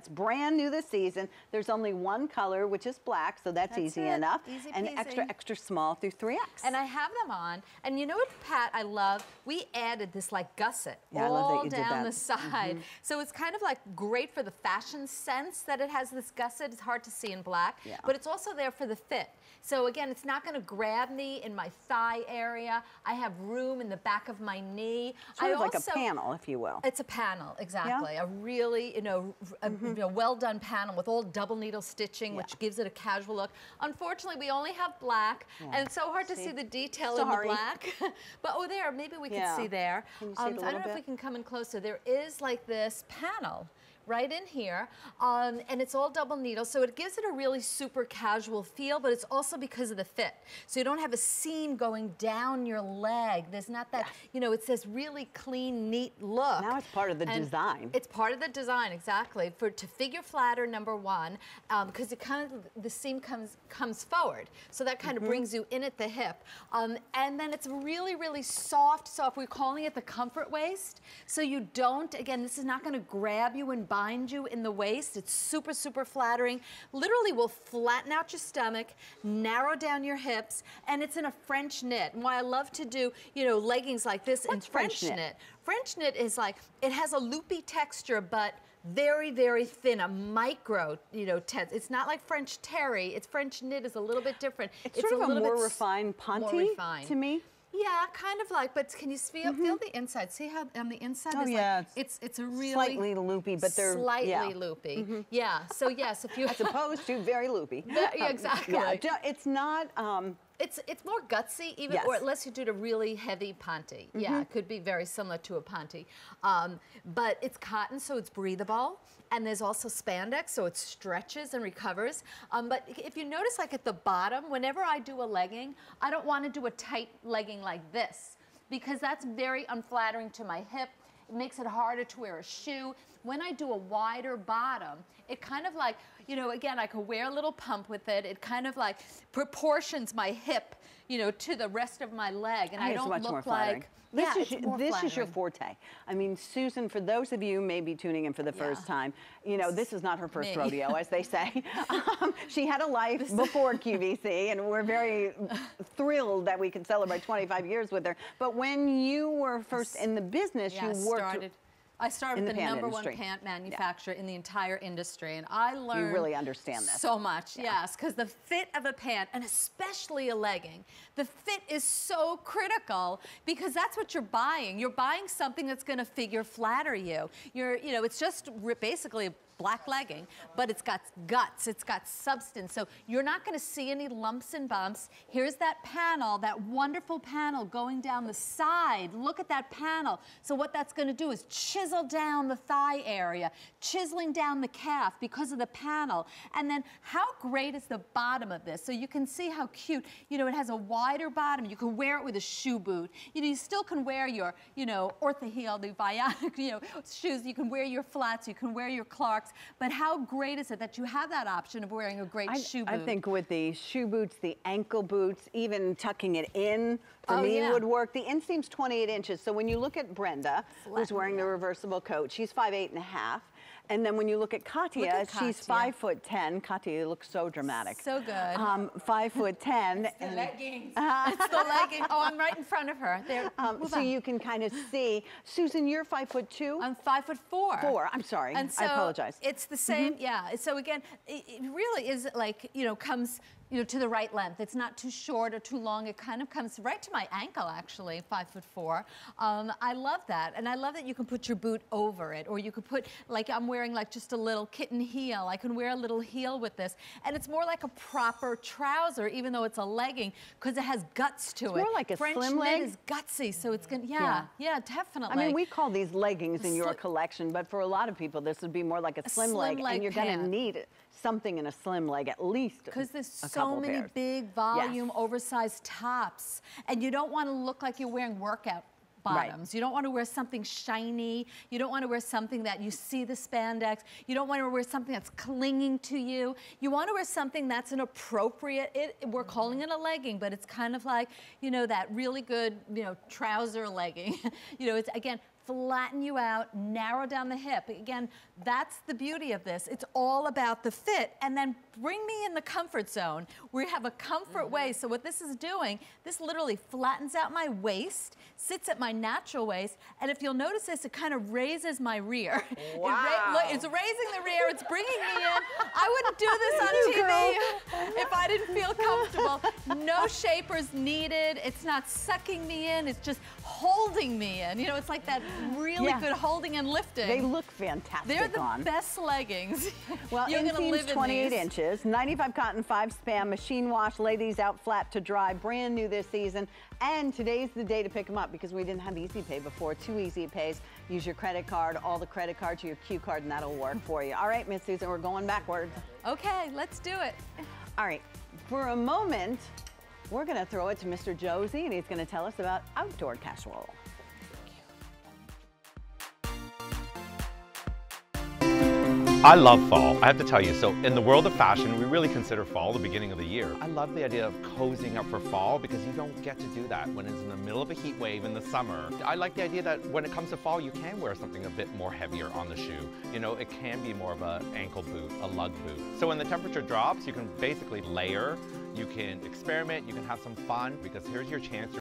It's brand new this season. There's only one color, which is black, so that's easy enough. Easy and peasy. extra, extra small through 3X. And I have them on. And you know what, Pat, I love? We added this like gusset all down the side. So it's kind of like great for the fashion sense that it has this gusset. It's hard to see in black, but it's also there for the fit. So again, it's not going to grab me in my thigh area. I have room in the back of my knee. Sort of like a panel, if you will. It's a panel, exactly. A really, well done panel with all double needle stitching, which gives it a casual look. Unfortunately, we only have black, and it's so hard to see the detail in the black. But there, maybe we can see there. Can you see it a little I don't know if we can come in closer. There is like this panel right in here, and it's all double needle, so it gives it a really super casual feel, but it's also because of the fit. So you don't have a seam going down your leg. There's not that, it's this really clean, neat look. Now it's part of the design. It's part of the design, exactly. To figure flatter, number one, because it the seam comes forward, so that kind of brings you in at the hip. And then it's really, really soft. We're calling it the comfort waist, so you don't, again, this is not going to grab you and bind you in the waist. It's super, super flattering. Literally will flatten out your stomach, narrow down your hips, and it's in a French knit. And why I love to do, leggings like this in French knit. French knit is like, it has a loopy texture, but very, very thin, a micro, it's not like French terry. It's French knit is a little bit different. It's sort of a more refined ponte to me. Yeah, kind of like, but can you feel the inside? See how on the inside it's a really slightly loopy, but they're slightly loopy. Yeah. So yes, if you as opposed to very loopy. Yeah, exactly. It's not. It's more gutsy, even, or unless you do a really heavy ponte. Yeah, it could be very similar to a ponte. But it's cotton, so it's breathable. And there's also spandex, so it stretches and recovers. But if you notice, like at the bottom, whenever I do a legging, I don't want to do a tight legging like this, because that's very unflattering to my hip. It makes it harder to wear a shoe. When I do a wider bottom, it kind of like, again, I could wear a little pump with it. It kind of like proportions my hip, to the rest of my leg. And I don't look like... This is your forte. I mean, Susan, for those of you maybe tuning in for the first time, this is not her first rodeo, as they say. She had a life before QVC, and we're very thrilled that we can celebrate 25 years with her. But when you were first in the business, you worked... I started with the #1 pant manufacturer in the entire industry, and I learned you really understand this so much. Yes, because the fit of a pant, and especially a legging, the fit is so critical, because that's what you're buying. You're buying something that's going to figure flatter you. It's just basically a black legging, but it's got guts, it's got substance, so you're not going to see any lumps and bumps. Here's that panel, that wonderful panel going down the side. Look at that panel. So what that's going to do is chisel down the thigh area, chiseling down the calf because of the panel. And then how great is the bottom of this? So you can see how cute, it has a wider bottom. You can wear it with a shoe boot. You still can wear your, ortho-heel, the bionic, shoes. You can wear your flats, you can wear your Clarks. But how great is it that you have that option of wearing a great shoe boot? I think with the shoe boots, the ankle boots, even tucking it in, for me would work. The inseam's 28 inches. So when you look at Brenda, who's wearing the reversible coat, she's 5'8½". And then when you look at Katya, she's 5'10". Katya looks so dramatic. So good. 5'10". It's the leggings. It's the leggings. Oh, I'm right in front of her. There. So you can kind of see. Susan, you're 5'2". I'm 5'4". 4. I'm sorry. And so I apologize. It's the same. Yeah. So again, it really is like comes. To the right length. It's not too short or too long. It kind of comes right to my ankle, actually, 5'4". I love that. And I love that you can put your boot over it, or you could put, like I'm wearing like just a little kitten heel. I can wear a little heel with this. And it's more like a proper trouser, even though it's a legging, because it has guts to it. It's more like a slim leg. French knit is gutsy, so it's going to, yeah, definitely. I mean, we call these leggings in your collection, but for a lot of people, this would be more like a slim leg, and you're going to need something in a slim leg, at least. Because there's so many big volume, oversized tops, and you don't want to look like you're wearing workout bottoms. Right. You don't want to wear something shiny. You don't want to wear something that you see the spandex. You don't want to wear something that's clinging to you. You want to wear something that's an appropriate, we're calling it a legging, but it's kind of like, that really good, trouser legging. It's, again, flatten you out, narrow down the hip. Again, that's the beauty of this. It's all about the fit. And then bring me in the comfort zone. We have a comfort waist. So what this is doing, this literally flattens out my waist, sits at my natural waist, and if you'll notice this, it kind of raises my rear. Wow. It's raising the rear, it's bringing me in. I wouldn't do this on TV if I didn't feel comfortable. No shapers needed. It's not sucking me in, it's just holding me in. You know, it's like that really good holding and lifting. They look fantastic. They're the best leggings. Well, inseam's 28 inches, 95 cotton, 5 span, machine wash. Lay these out flat to dry, brand new this season. And today's the day to pick them up because we didn't have Easy Pay before. 2 Easy Pays. Use your credit card, all the credit cards, your Q card, and that'll work for you. All right, Miss Susan, we're going backwards. Okay, let's do it. All right, for a moment, we're going to throw it to Mr. Josie, and he's going to tell us about outdoor casual. I love fall, I have to tell you. So in the world of fashion, we really consider fall the beginning of the year. I love the idea of cozying up for fall because you don't get to do that when it's in the middle of a heat wave in the summer. I like the idea that when it comes to fall, you can wear something a bit more heavier on the shoe. You know, it can be more of an ankle boot, a lug boot. So when the temperature drops, you can basically layer, you can experiment, you can have some fun because here's your chance